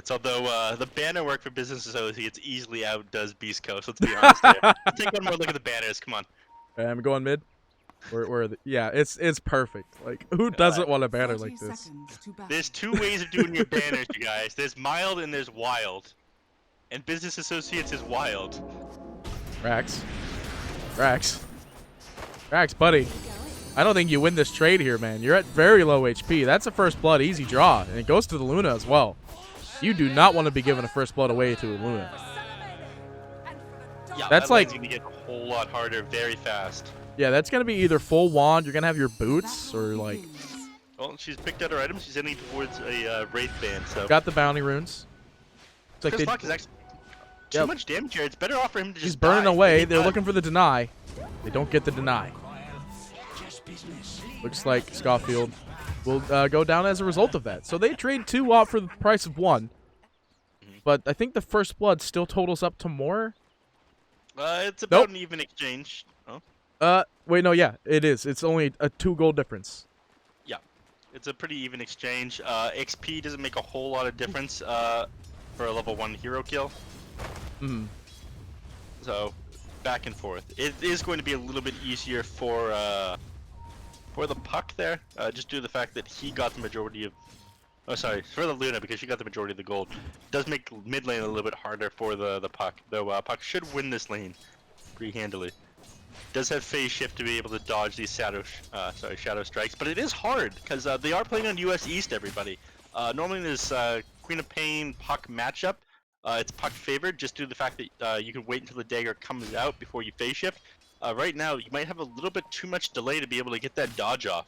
Associates. Although the banner work for Business Associates easily outdoes Beastcoast. Let's be honest here. Let's take one more look at the banners. Come on. I'm going mid. Yeah, it's perfect. Like, who doesn't want a banner like this? There's two ways of doing your banners, you guys. There's mild and there's wild. And Business Associates is wild. Rax, buddy. I don't think you win this trade here, man. You're at very low HP. That's a first blood easy draw, and it goes to the Luna as well. You do not want to be giving a first blood away to a Luna. Yeah, that's like going to get a whole lot harder very fast. Yeah, that's going to be either full wand, you're going to have your boots, or like... Well, she's picked out her items. She's heading towards a Wraith Band, so... Got the bounty runes. It's like Chris is actually too much damage here. It's better off for him to just He's burning away. They're looking for the deny. They don't get the deny. Looks like Scafield will go down as a result of that. So they trade 2 off for the price of 1. But I think the first blood still totals up to more. It's about an even exchange. Oh. Wait, no, yeah, it is. It's only a 2 gold difference. Yeah, it's a pretty even exchange. XP doesn't make a whole lot of difference for a level 1 hero kill. So, back and forth. It is going to be a little bit easier for the Puck there, just due to the fact that he got the majority of... Oh, sorry, for the Luna, because she got the majority of the gold. It does make mid lane a little bit harder for the Puck, though Puck should win this lane pretty handily. Does have phase shift to be able to dodge these shadow strikes, but it is hard because they are playing on US East. Everybody. Normally in this Queen of Pain Puck matchup, it's Puck favored just due to the fact that you can wait until the dagger comes out before you phase shift. Right now, you might have a little bit too much delay to be able to get that dodge off.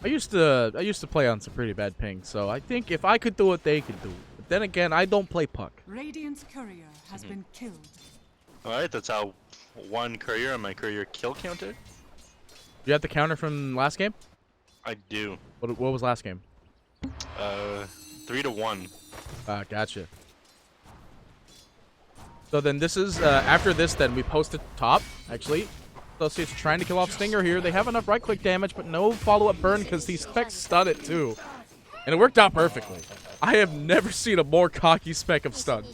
I used to play on some pretty bad ping, so I think if I could do it, they could do it. But then again, I don't play Puck. Radiant's courier has been killed. All right, that's how 1 courier on my courier kill counter. You have the counter from last game? I do. What was last game? 3-1. Gotcha. So then this is after this. Then we posted top actually. Associates trying to kill off Stinger here. They have enough right-click damage, but no follow-up burn because these specs stun it too. And it worked out perfectly. I have never seen a more cocky spec of stun.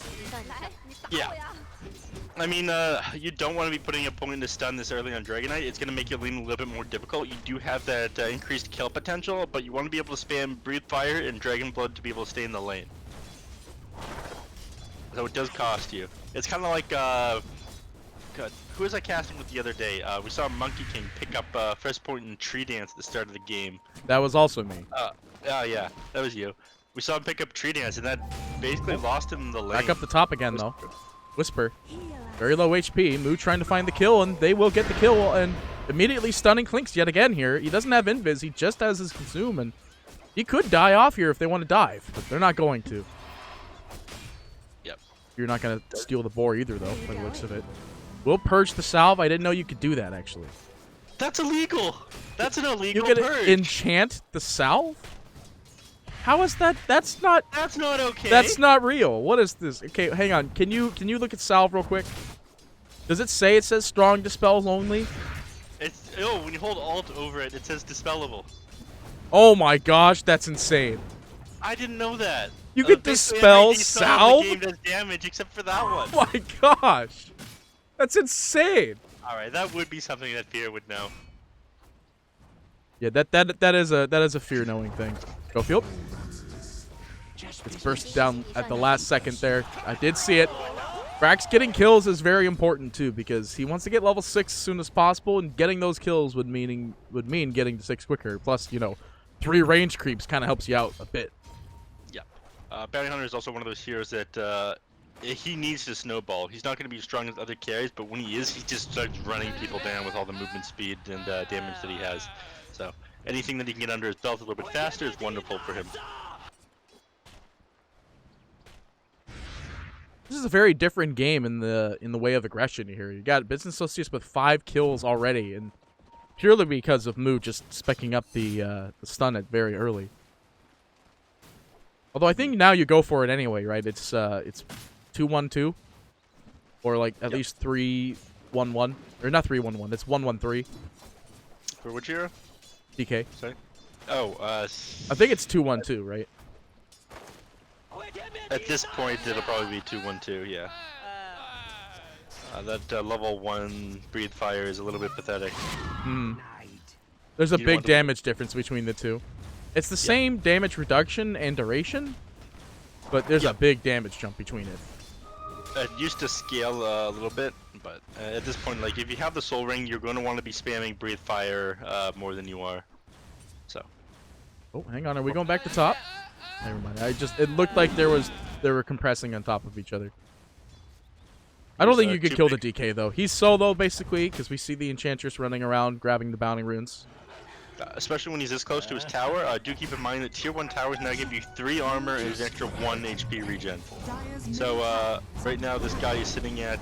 Yeah. I mean, you don't want to be putting a point into stun this early on Dragonite. It's going to make your lane a little bit more difficult. You do have that increased kill potential, but you want to be able to spam Breathe Fire and Dragon Blood to be able to stay in the lane. So it does cost you. It's kind of like, God, who was I casting with the other day? We saw Monkey King pick up first point in Tree Dance at the start of the game. That was also me. Yeah, that was you. We saw him pick up Tree Dance, and that basically lost him in the lane. Back up the top again, though. Whisper. Very low HP. Moo trying to find the kill, and they will get the kill, and immediately stunning Clinks yet again here. He doesn't have Invis. He just has his Consume, and he could die off here if they want to dive, but they're not going to. Yep. You're not going to steal the boar either, though, by the looks of it. We'll purge the salve. I didn't know you could do that, actually. That's illegal. That's an illegal purge. You purge. can enchant the salve? How is that? That's not okay. That's not real. What is this? Okay, hang on. Can you look at salve real quick? Does it says strong dispels only? When you hold alt over it, it says dispellable. Oh my gosh, that's insane. I didn't know that. You could dispel salve? The game does damage except for that one. Oh my gosh. That's insane. Alright, that would be something that Fear would know. Yeah, that is a fear knowing thing. Go field. It's burst down at the last second there. I did see it. Brax getting kills is very important too because he wants to get level 6 as soon as possible, and getting those kills would mean getting to 6 quicker. Plus, 3 range creeps kind of helps you out a bit. Yeah. Bounty Hunter is also one of those heroes that he needs to snowball. He's not going to be as strong as other carries, but when he is, he just starts running people down with all the movement speed and damage that he has. So anything that he can get under his belt a little bit faster is wonderful for him. This is a very different game in the way of aggression here. You got Business Associates with 5 kills already, and purely because of Moo just specking up the stun at very early. Although I think now you go for it anyway, right? It's 2-1-2, or like at least 3-1-1, or not 3-1-1. It's 1-1-3. For which hero? DK. Sorry. Oh, I think it's 2-1-2, right? At this point, it'll probably be 2-1-2. Yeah. That level 1 breathe fire is a little bit pathetic. There's a You big want to- damage difference between the two. It's the same damage reduction and duration, but there's a big damage jump between it. It used to scale a little bit, but at this point, like if you have the soul ring, you're going to want to be spamming breathe fire more than you are. So. Oh, hang on. Are we going back to top? Never mind. It looked like they were compressing on top of each other. I don't think you could kill the DK though. He's solo basically because we see the Enchantress running around grabbing the bounty runes. Especially when he's this close to his tower, do keep in mind that tier 1 towers now give you 3 armor and an extra 1 HP regen. So right now this guy is sitting at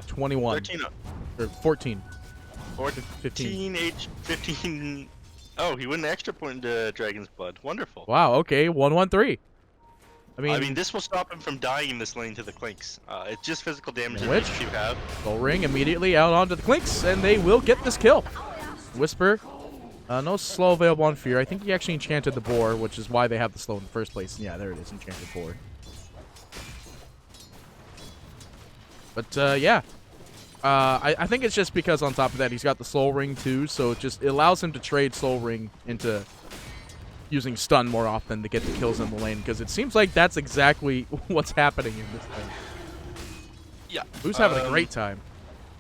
21 13, or 14. 15. 15. Oh, he went an extra point into Dragon's Blood. Wonderful. Wow. Okay. 1-1-3. I mean, this will stop him from dying in this lane to the Clinks. It's just physical damage that Which? you have. Soul Ring immediately out onto the Clinks, and they will get this kill. Whisper. No slow available on Fear. I think he actually enchanted the boar, which is why they have the slow in the first place. Yeah, there it is, enchanted boar. But yeah, I think it's just because on top of that he's got the Soul Ring too, so it allows him to trade Soul Ring into using stun more often to get the kills in the lane, because it seems like that's exactly what's happening in this thing. Yeah. Who's having a great time?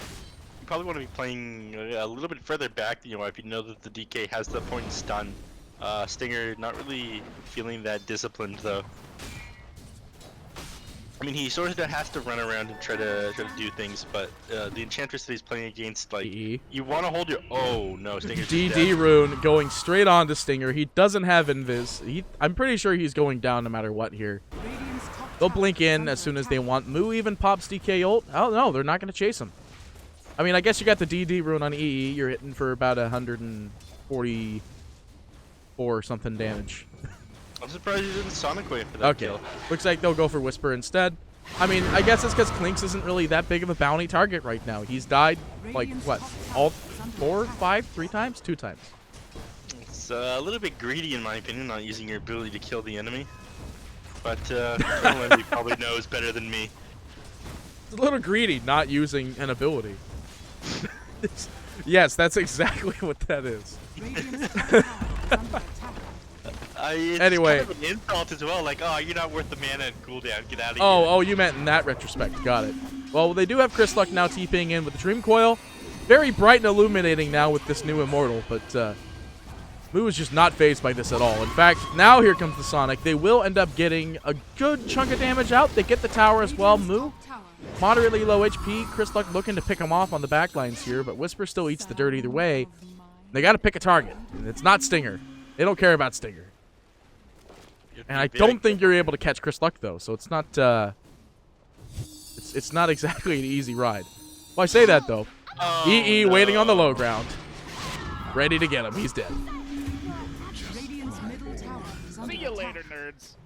You probably want to be playing a little bit further back, if you know that the DK has the point in stun. Stinger not really feeling that disciplined though. I mean, he sort of has to run around and try to do things, but the Enchantress that he's playing against, like, you want to hold your. Oh no, Stinger's just DD dead. rune going straight on to Stinger. He doesn't have invis. I'm pretty sure he's going down no matter what here. They'll blink in as soon as they want. Moo even pops DK ult. Oh no, they're not going to chase him. I mean, I guess you got the DD rune on EE. You're hitting for about 144 something damage. I'm surprised he didn't Sonic Wave for that kill. Looks like they'll go for Whisper instead. I mean, I guess it's because Clinks isn't really that big of a bounty target right now. He's died, like, what, all 4, 5, 3 times? 2 times. It's a little bit greedy, in my opinion, not using your ability to kill the enemy. But Lenny probably knows better than me. It's a little greedy not using an ability. Yes, that's exactly what that is. It's Anyway. kind of an insult as well, like, oh, you're not worth the mana and cooldown, get out of here. Oh, you meant in that retrospect. Got it. Well, they do have Chris Luck now TPing in with the Dream Coil. Very bright and illuminating now with this new Immortal, but Moo is just not phased by this at all. In fact, now here comes the Sonic. They will end up getting a good chunk of damage out. They get the tower as well. Moo, moderately low HP. Chris Luck looking to pick him off on the backlines here, but Whisper still eats the dirt either way. They got to pick a target. It's not Stinger. They don't care about Stinger. And I don't think you're able to catch Chris Luck though, so it's not it's not exactly an easy ride. Well, I say that though. EE waiting on the low ground, ready to get him. He's dead. See you later, nerds.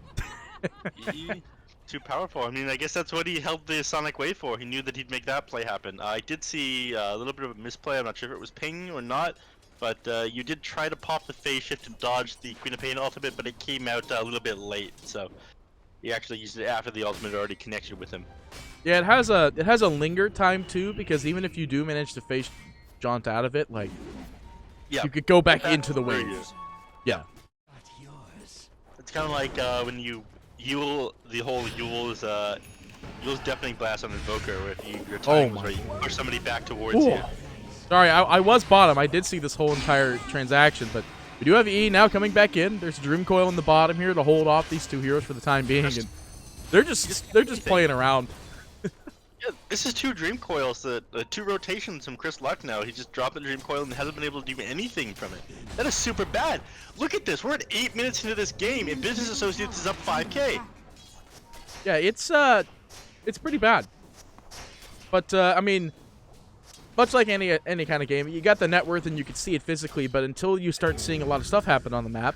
Too powerful. I mean, I guess that's what he held the Sonic Wave for. He knew that he'd make that play happen. I did see a little bit of a misplay. I'm not sure if it was ping or not. But you did try to pop the phase shift and dodge the Queen of Pain ultimate, but it came out a little bit late, so he actually used it after the ultimate already connected with him. Yeah, it has a linger time too, because even if you do manage to phase jaunt out of it, like, you could go back into the waves. Yeah. It's kind of like when you Yule, the whole Yule's deafening blast on Invoker, where if your time was right, you push somebody back towards you. Sorry, I was bottom. I did see this whole entire transaction, but we do have E now coming back in. There's a Dream Coil in the bottom here to hold off these 2 heroes for the time being, and they're just playing around. Yeah, this is 2 Dream Coils, 2 rotations from Chris Luck now. He just dropped the Dream Coil and hasn't been able to do anything from it. That is super bad. Look at this. We're at 8 minutes into this game, and Business Associates is up 5K. Yeah, it's pretty bad. But I mean, much like any kind of game, you got the net worth and you can see it physically, but until you start seeing a lot of stuff happen on the map,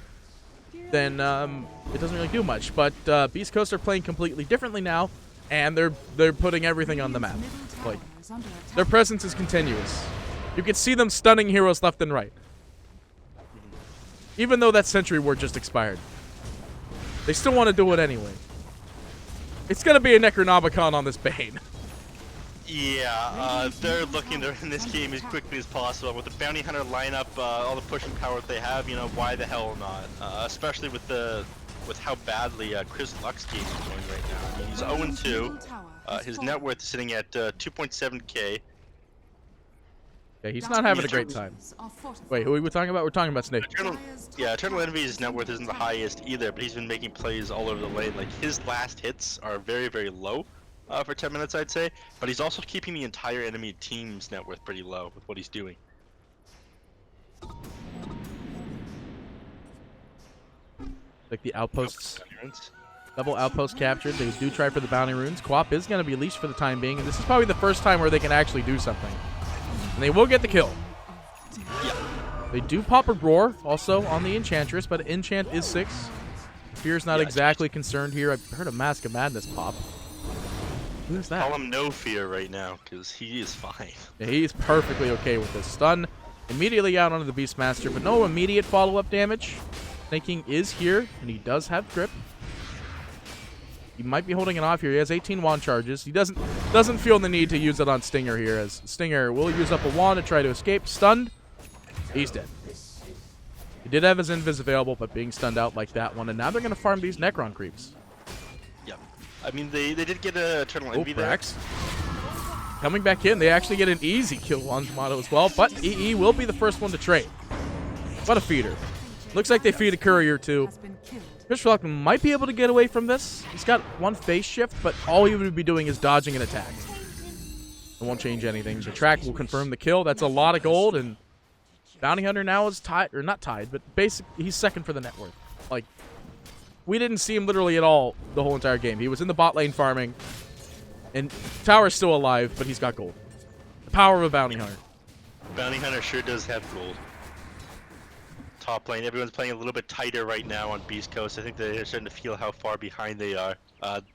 then it doesn't really do much. But Beastcoast are playing completely differently now, and they're putting everything on the map. Like, their presence is continuous. You can see them stunning heroes left and right. Even though that Sentry Ward just expired. They still want to do it anyway. It's going to be a Necronomicon on this Bane. Yeah, they're looking to win this game as quickly as possible. With the Bounty Hunter lineup, all the pushing power that they have, you know, why the hell not? Especially with how badly Chris Luck's game is going right now. I mean, he's 0-2. His net worth is sitting at 2.7k. Yeah, he's not having a great time. Wait, who are we talking about? We're talking about Snake. Eternal Envy's net worth isn't the highest either, but he's been making plays all over the lane. Like, his last hits are very, very low for 10 minutes, I'd say. But he's also keeping the entire enemy team's net worth pretty low with what he's doing. Like the outposts. Double outpost captured. They do try for the bounty runes. Quap is going to be leashed for the time being, and this is probably the first time where they can actually do something. And they will get the kill. Yeah. They do pop a roar also on the Enchantress, but enchant is 6. Fear's not exactly concerned here. I've heard a Mask of Madness pop. Who's that? Call him no fear right now, because he is fine. Yeah, he's perfectly okay with this. Stun immediately out onto the Beastmaster, but no immediate follow-up damage. Snake King is here, and he does have grip. He might be holding it off here. He has 18 wand charges. He doesn't feel the need to use it on Stinger here, as Stinger will use up a wand to try to escape. Stunned. He's dead. He did have his invis available, but being stunned out like that one, and now they're going to farm these Necron creeps. Yep. I mean, they did get a Eternal Envy there. Brax coming back in. They actually get an easy kill on Tomato as well, but EE will be the first one to trade. What a feeder. Looks like they feed a courier too. Chris Luck might be able to get away from this. He's got one phase shift, but all he would be doing is dodging an attack. It won't change anything. The track will confirm the kill. That's a lot of gold, and Bounty Hunter now is tied, or not tied, but basically he's second for the net worth. Like, we didn't see him literally at all the whole entire game. He was in the bot lane farming, and Tower's still alive, but he's got gold. The power of a Bounty Hunter. Bounty Hunter sure does have gold. Top lane, everyone's playing a little bit tighter right now on Beastcoast. I think they're starting to feel how far behind they are.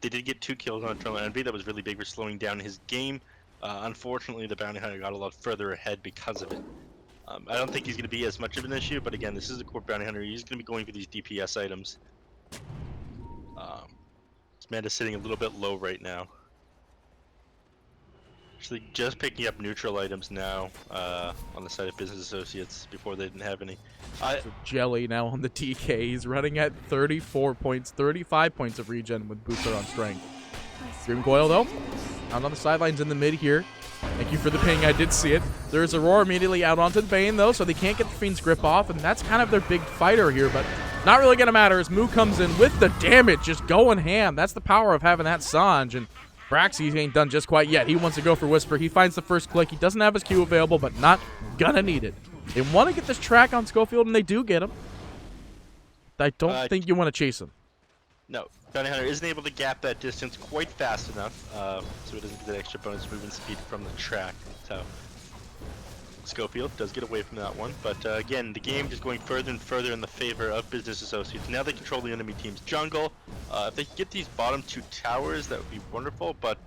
They did get 2 kills on Eternal Envy. That was really big for slowing down his game. Unfortunately, the Bounty Hunter got a lot further ahead because of it. I don't think he's going to be as much of an issue, but again, this is a core Bounty Hunter. He's going to be going for these DPS items. This man is sitting a little bit low right now. Actually, just picking up neutral items now on the side of Business Associates. Before they didn't have any. Jelly now on the DK. He's running at 34 points, 35 points of regen with Booster on strength. Dream Coil, though, out on the sidelines in the mid here. Thank you for the ping. I did see it. There's a roar immediately out onto the Bane, though, so they can't get the Fiend's grip off, and that's kind of their big fighter here, but not really going to matter as Moo comes in with the damage, just going ham. That's the power of having that Sanj, and Braxy ain't done just quite yet. He wants to go for Whisper. He finds the first click. He doesn't have his Q available, but not gonna need it. They want to get this track on Schofield, and they do get him. I don't think you want to chase him. No. Bounty Hunter isn't able to gap that distance quite fast enough, so he doesn't get that extra bonus movement speed from the track. So Schofield does get away from that one, but again, the game is going further and further in the favor of Business Associates. Now they control the enemy team's jungle. If they can get these bottom 2 towers, that would be wonderful, but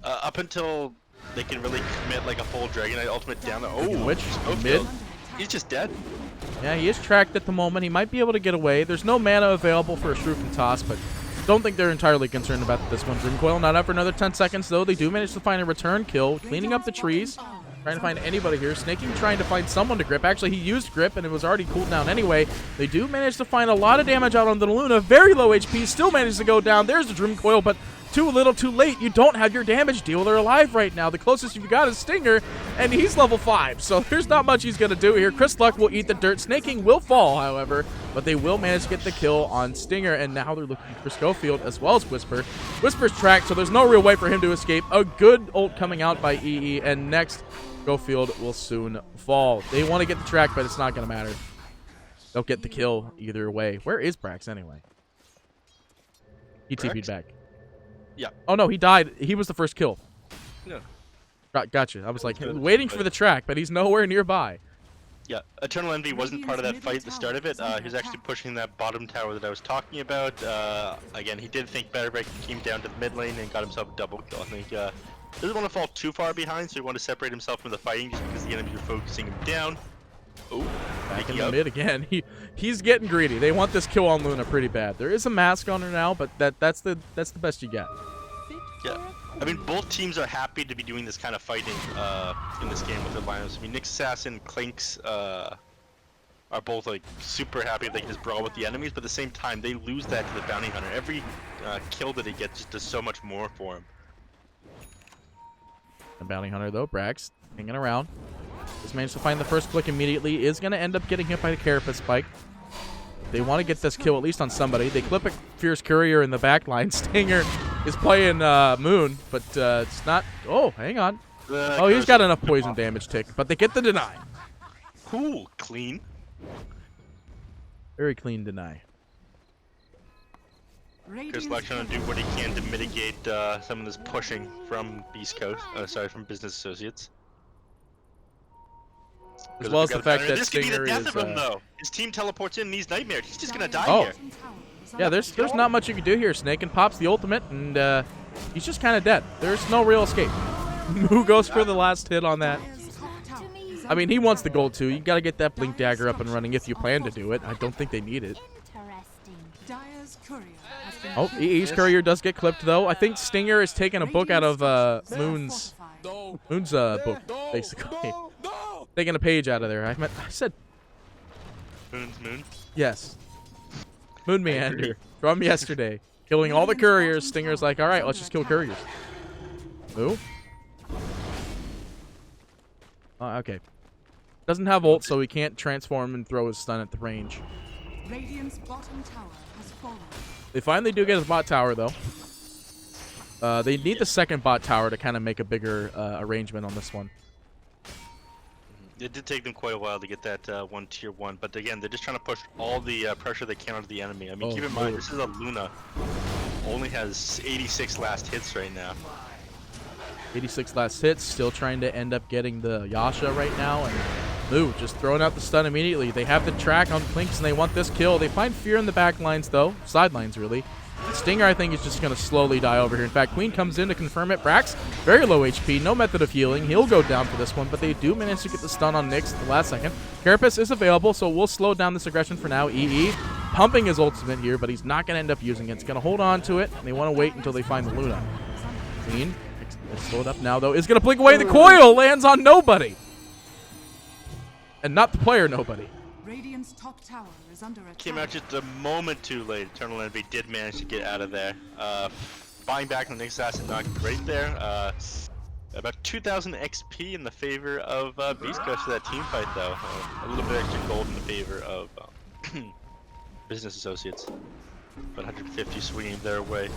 up until they can really commit like a full Dragonite ultimate down there. Oh, which mid? He's just dead. Yeah, he is tracked at the moment. He might be able to get away. There's no mana available for a Shroop and Toss, but don't think they're entirely concerned about this one. Dream Coil not out for another 10 seconds, though. They do manage to find a return kill, cleaning up the trees, trying to find anybody here. Snake King trying to find someone to grip. Actually, he used grip, and it was already cooled down anyway. They do manage to find a lot of damage out on the Luna. Very low HP, still manages to go down. There's the Dream Coil, but too little, too late. You don't have your damage dealer alive right now. The closest you've got is Stinger, and he's level 5, so there's not much he's going to do here. Chris Luck will eat the dirt. Snake King will fall, however, but they will manage to get the kill on Stinger, and now they're looking for Schofield as well as Whisper. Whisper's tracked, so there's no real way for him to escape. A good ult coming out by EE, and next, Schofield will soon fall. They want to get the track, but it's not going to matter. They'll get the kill either way. Where is Brax anyway? He TP'd back. Yeah. Oh, no, he died. He was the first kill. No. Gotcha. I was like waiting for the track, but he's nowhere nearby. Yeah, Eternal Envy wasn't part of that fight at the start of it. He was actually pushing that bottom tower that I was talking about. Again, he did think better, but he came down to the mid lane and got himself a double kill. I think doesn't want to fall too far behind, so he wanted to separate himself from the fighting just because the enemies were focusing him down. Oh, Back in the mid again. He's getting greedy. They want this kill on Luna pretty bad. There is a mask on her now, but that's the best you get. Yeah. I mean, both teams are happy to be doing this kind of fighting in this game with their lineups. I mean, Nick's Assassin, Clinks are both like super happy if they can just brawl with the enemies, but at the same time, they lose that to the Bounty Hunter. Every kill that he gets just does so much more for him. The Bounty Hunter, though, Brax, hanging around. Just managed to find the first click immediately. Is going to end up getting hit by the Carapace spike. They want to get this kill at least on somebody. They clip a Fierce Courier in the back line. Stinger is playing Moon, but it's not... Oh, hang on. Oh, he's got enough poison damage tick, but they get the deny. Cool. Clean. Very clean deny. Chris Black's trying to do what he can to mitigate some of this pushing from Beastcoast. Sorry, from Business Associates. As well as the fact that this could be the Stinger death is... of him, though. His team teleports in these nightmares. He's just gonna die here. Yeah, there's not much you can do here. Snake and pops the ultimate, and he's just kind of dead. There's no real escape. Who goes for the last hit on that? I mean, he wants the gold too. You got to get that Blink Dagger up and running if you plan to do it. I don't think they need it. Oh, EE's Courier does get clipped, though. I think Stinger is taking a book out of Moon's book, basically. Taking a page out of there. I said... Moon's Moon? Yes. Moon Meander from yesterday. Killing all the couriers. Stinger's like, all right, let's just kill couriers. Ooh. Okay. Doesn't have ult, so he can't transform and throw his stun at the range. Radiant's bottom tower has fallen. They finally do get his bot tower, though. They need the second bot tower to kind of make a bigger arrangement on this one. It did take them quite a while to get that one tier 1, but again, they're just trying to push all the pressure they can onto the enemy. I mean, keep in mind, this is a Luna. Only has 86 last hits right now. 86 last hits, still trying to end up getting the Yasha right now, and Moo just throwing out the stun immediately. They have the track on Clinks, and they want this kill. They find Fear in the back lines, though. Sidelines, really. Stinger, I think, is just going to slowly die over here. In fact, Queen comes in to confirm it. Brax, very low HP, no method of healing. He'll go down for this one, but they do manage to get the stun on Nyx at the last second. Carapace is available, so we'll slow down this aggression for now. EE pumping his ultimate here, but he's not going to end up using it. It's going to hold on to it, and they want to wait until they find the Luna. Queen, slowed up now, though, is going to blink away. The coil lands on nobody. And not the player nobody. Radiant's top tower is under attack. Came out just a moment too late. Eternal Envy did manage to get out of there. Buying back on the Nyx Assassin, not great there. About 2,000 XP in the favor of Beastcoast for that team fight, though. A little bit extra gold in the favor of Business Associates. About 150 swinging their way.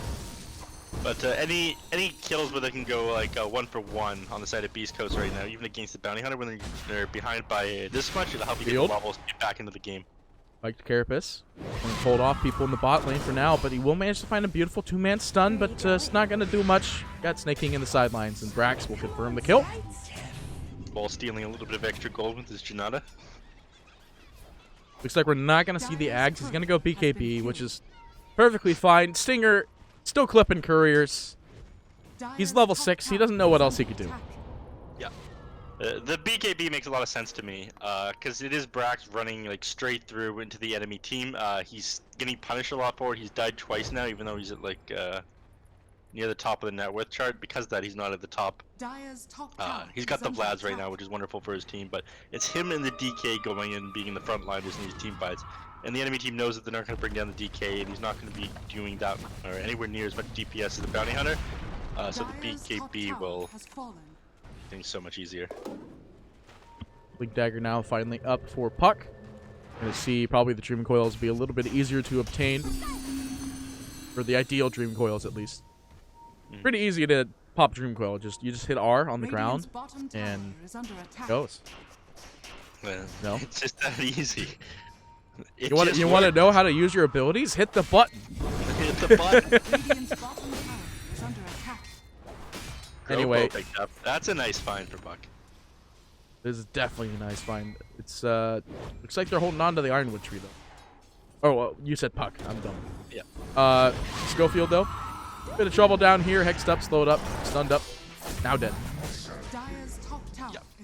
But any kills where they can go like 1 for 1 on the side of Beastcoast right now, even against the Bounty Hunter, when they're behind by this much, it'll help you get the levels, get back into the game. Like Carapace. Going to hold off people in the bot lane for now, but he will manage to find a beautiful 2-man stun, but it's not going to do much. Got Snake King in the sidelines, and Brax will confirm the kill. While stealing a little bit of extra gold with his Janata. Looks like we're not going to see the Ags. He's going to go BKB, which is perfectly fine. Stinger still clipping couriers. He's level 6. He doesn't know what else he could do. Yeah. The BKB makes a lot of sense to me, because it is Brax running like straight through into the enemy team. He's getting punished a lot for it. He's died twice now, even though he's at like near the top of the net worth chart. Because of that, he's not at the top. He's got the Vlads right now, which is wonderful for his team. But it's him and the DK going in and being the front liners in these team fights. And the enemy team knows that they're not going to bring down the DK, and he's not going to be doing that or anywhere near as much DPS as the Bounty Hunter. So the BKB will make things so much easier. Blink Dagger now finally up for Puck. Going to see probably the Dream Coils be a little bit easier to obtain. For the ideal Dream Coils, at least. Pretty easy to pop Dream Coil. You just hit R on the ground, and it goes. No? It's just that easy. You want to know how to use your abilities? Hit the button. Hit the button. Anyway, that's a nice find for Buck. This is definitely a nice find. It's looks like they're holding on to the Ironwood tree though. Oh, you said Puck. I'm dumb. Yeah. Schofield though, bit of trouble down here. Hexed up, slowed up, stunned up, now dead.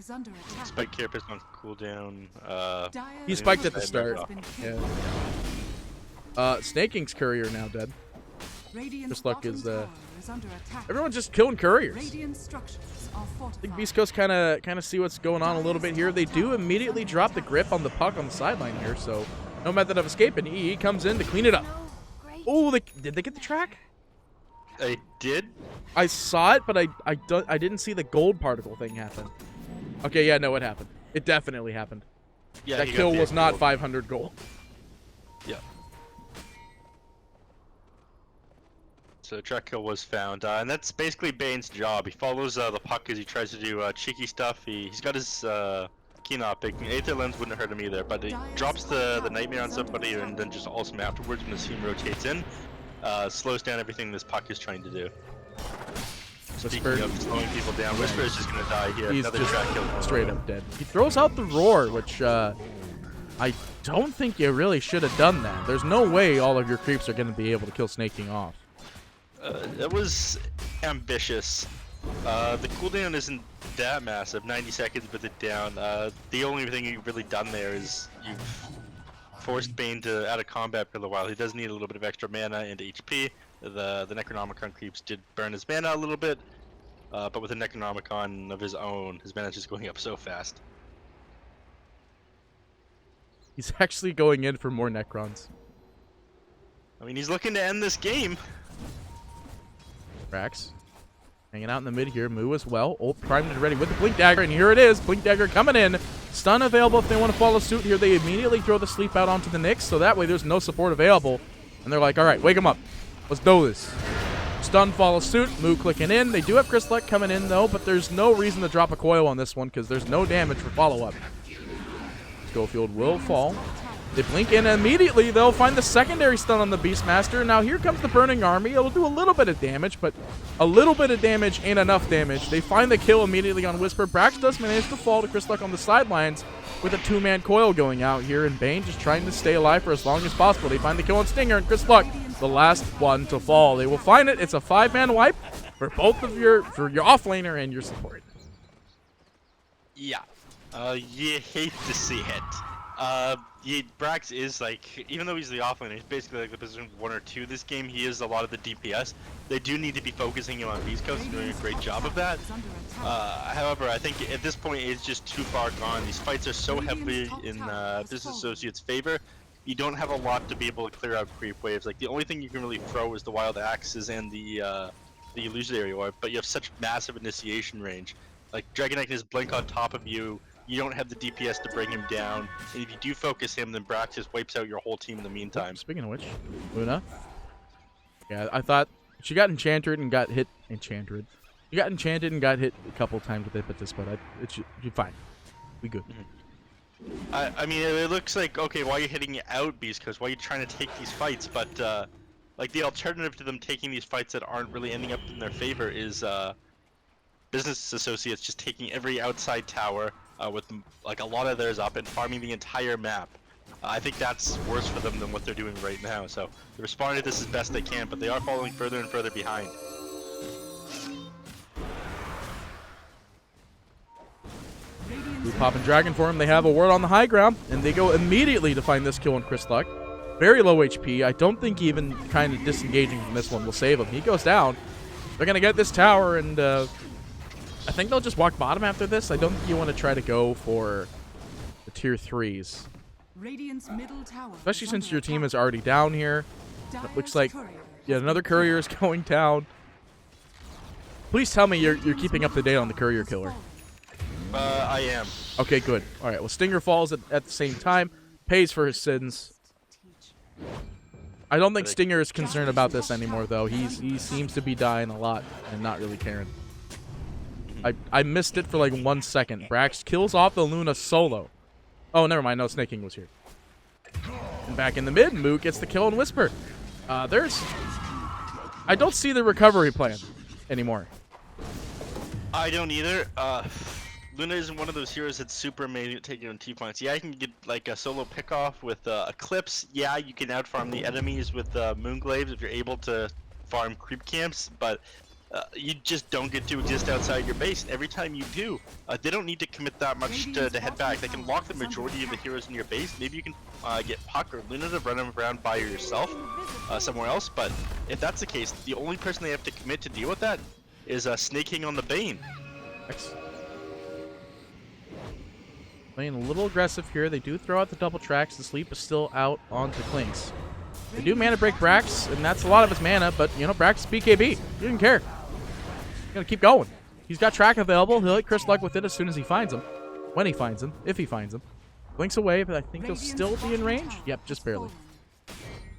is under attack. Spike Carapace on cooldown. He spiked at the Dire's start. has been Yeah. killed. Snake King's courier now dead. Radiant's Just luck bottom is, tower is under attack. Everyone's just killing couriers. Radiant structures are I fortified. think Beastcoast kind of see what's going on a little bit here. They do immediately drop the grip on the puck on the sideline here, so no method of escape, and EE comes in to clean it up. Oh, did they get the track? I did. I saw it, but I didn't see the gold particle thing happen. Okay, yeah, no, it happened. It definitely happened. Yeah, That he got kill the was not gold. 500 gold. Yeah. So track kill was found, and that's basically Bane's job. He follows the puck as he tries to do cheeky stuff. He's got his keen optic. Aether lens wouldn't hurt him either, but he drops the nightmare on somebody and then just ults him afterwards when his team rotates in. Slows down everything this puck is trying to do. Speaking Whisper. of slowing people down, Whisper is just gonna die here. He's Another just track kill. straight up dead. He throws out the roar, which I don't think you really should have done that. There's no way all of your creeps are going to be able to kill Snake King off. That was ambitious. The cooldown isn't that massive, 90 seconds with it down. The only thing you've really done there is you've forced Bane to out of combat for a while. He does need a little bit of extra mana and HP. The Necronomicon creeps did burn his mana a little bit, but with a Necronomicon of his own, his mana is just going up so fast. He's actually going in for more Necrons. I mean, he's looking to end this game. Rax hanging out in the mid here. Moo as well. Ult primed and ready with the Blink Dagger, and here it is. Blink Dagger coming in. Stun available if they want to follow suit here. They immediately throw the sleep out onto the Nyx, so that way there's no support available. And they're like, all right, wake him up. Let's do this. Stun follows suit. Moo clicking in. They do have Chris Luck coming in, though, but there's no reason to drop a coil on this one because there's no damage for follow-up. Schofield will fall. They blink in, and immediately they'll find the secondary stun on the Beastmaster. Now here comes the Burning Army. It'll do a little bit of damage, but a little bit of damage ain't enough damage. They find the kill immediately on Whisper. Brax does manage to fall to Chris Luck on the sidelines with a two-man coil going out here, and Bane just trying to stay alive for as long as possible. They find the kill on Stinger, and Chris Luck, the last one to fall. They will find it. It's a 5-man wipe for both of your offlaner and your support. Yeah. You hate to see it. Brax is like, even though he's the offlaner, he's basically like the position 1 or 2 this game. He is a lot of the DPS. They do need to be focusing him on Beastcoast and doing a great job of that. However, I think at this point it's just too far gone. These fights are so heavily in Business Associates' favor. You don't have a lot to be able to clear out creep waves. Like the only thing you can really throw is the wild axes and the illusionary orb, but you have such massive initiation range. Like Dragon Knight can just blink on top of you. You don't have the DPS to bring him down, and if you do focus him, then Brax just wipes out your whole team in the meantime. Speaking of which, Luna. Yeah, I thought she got enchanted and got hit. Enchanted. She got enchanted and got hit a couple times with it, but this, it should be fine. We good. I mean, it looks like, okay, why are you hitting out, Beastcoast? Why are you trying to take these fights? But, like, the alternative to them taking these fights that aren't really ending up in their favor is, Business Associates just taking every outside tower, with, like, a lot of theirs up and farming the entire map. I think that's worse for them than what they're doing right now, so they're responding to this as best they can, but they are falling further and further behind. We pop and Dragon for him. They have a ward on the high ground, and they go immediately to find this kill on Chris Luck. Very low HP. I don't think even kind of disengaging from this one will save him. He goes down. They're going to get this tower, and I think they'll just walk bottom after this. I don't think you want to try to go for the tier 3s. Radiant's middle tower Especially is since under your team attack. is already down here. It looks like, yeah, another courier is going down. Please tell me you're keeping up to date on the courier killer. I am. Okay, good. All right, well, Stinger falls at the same time, pays for his sins. I don't think Stinger is concerned about this anymore, though. He seems to be dying a lot and not really caring. I missed it for like 1 second. Brax kills off the Luna solo. Oh, never mind. No, Snake King was here. And back in the mid, Moo gets the kill and Whisper. I don't see the recovery plan anymore. I don't either. Luna isn't one of those heroes that's super amazing at taking on T-points. Yeah, you can get like a solo pick-off with Eclipse. Yeah, you can out-farm the enemies with Moonglaves if you're able to farm creep camps, but you just don't get to exist outside your base. And every time you do, they don't need to commit that much to head back. They can lock the majority of the heroes in your base. Maybe you can get Puck or Luna to run around by yourself somewhere else. But if that's the case, the only person they have to commit to deal with that is snaking on the Bane. X. Playing a little aggressive here. They do throw out the double tracks. The sleep is still out onto Clinks. They do mana break Brax, and that's a lot of his mana, but, you know, Brax is BKB. He didn't care. He's gonna keep going. He's got track available. He'll hit Chris Luck with it as soon as he finds him. When he finds him. If he finds him. Blinks away, but I think he'll still be in range. Yep, just barely.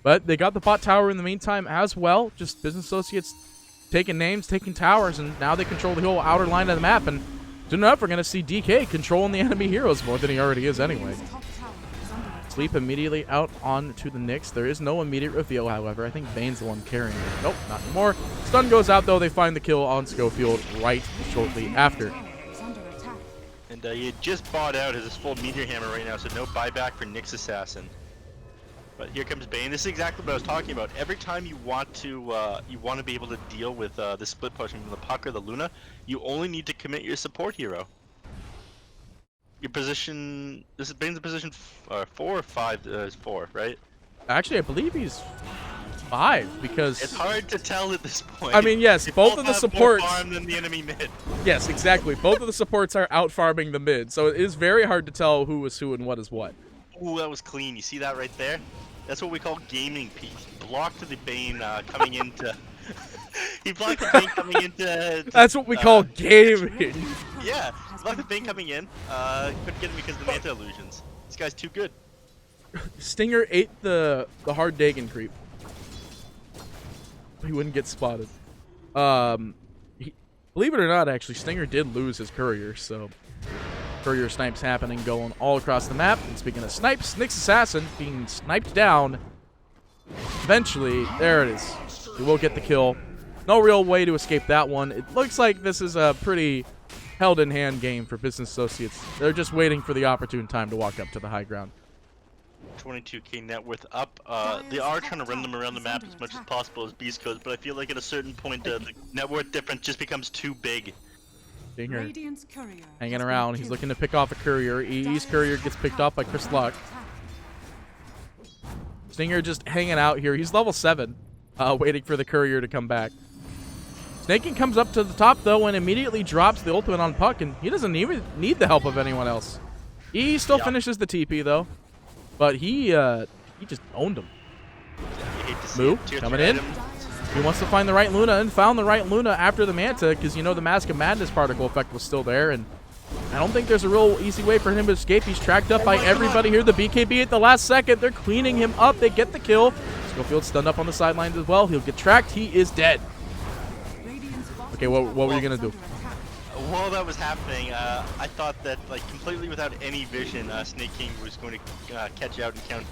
But they got the bot tower in the meantime as well. Just Business Associates taking names, taking towers, and now they control the whole outer line of the map, and soon enough, we're going to see DK controlling the enemy heroes more than he already is anyway. Sleep immediately out onto the Nyx. There is no immediate reveal, however. I think Bane's the one carrying it. Nope, not anymore. Stun goes out, though. They find the kill on Schofield right shortly after. And you just bought out his full Meteor Hammer right now, so no buyback for Nyx Assassin. But here comes Bane. This is exactly what I was talking about. Every time you want to be able to deal with the split push from the Puck or the Luna, you only need to commit your support hero. Your position. This is Bane's position 4 or 5. Is 4, right? Actually, I believe he's 5 because it's hard to tell at this point. I mean, yes, both of the supports. More farm than the enemy mid. Yes, exactly. Both of the supports are out farming the mid, so it is very hard to tell who is who and what is what. Ooh, that was clean. You see that right there? That's what we call gaming peak. He blocked the Bane coming into. He blocked the Bane coming into. That's what we call gaming. Yeah, blocked the Bane coming in. Couldn't get him because of the Manta illusions. This guy's too good. Stinger ate the hard Dagon creep. He wouldn't get spotted. Believe it or not, actually, Stinger did lose his courier, so. Courier snipes happening, going all across the map. And speaking of snipes, Nyx Assassin being sniped down. Eventually, there it is. He will get the kill. No real way to escape that one. It looks like this is a pretty held-in-hand game for Business Associates. They're just waiting for the opportune time to walk up to the high ground. 22k net worth up. They are trying to run them around the map as much as possible as Beastcoast, but I feel like at a certain point the net worth difference just becomes too big. Stinger hanging around. He's looking to pick off a courier. EE's courier gets picked off by Chris Luck. Stinger just hanging out here. He's level 7, waiting for the courier to come back. Snaking comes up to the top, though, and immediately drops the ultimate on Puck, and he doesn't even need the help of anyone else. EE still finishes the TP, though, but he just owned him. Moo coming in. He wants to find the right Luna, and found the right Luna after the Manta, because, you know, the Mask of Madness particle effect was still there, and I don't think there's a real easy way for him to escape. He's tracked up by everybody here. The BKB at the last second. They're cleaning him up. They get the kill. Schofield stunned up on the sidelines as well. He'll get tracked. He is dead. Okay, what were you going to do? While that was happening, I thought that, like, completely without any vision, Snake King was going to catch out and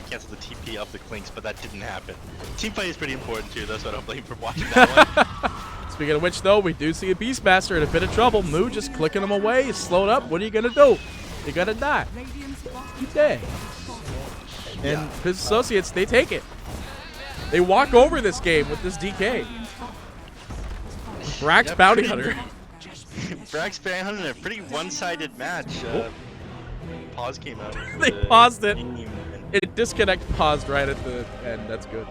cancel the TP of the Clinks, but that didn't happen. Teamfight is pretty important too. That's what I'm blaming for watching that one. Speaking of which, though, we do see a Beastmaster in a bit of trouble. Moo just clicking him away. He's slowed up. What are you going to do? You're going to die. You dead. And his associates, they take it. They walk over this game with this DK. Brax Bounty Hunter. Brax Bounty Hunter in a pretty one-sided match. Pause came out. They paused it. It disconnect paused right at the end. That's good.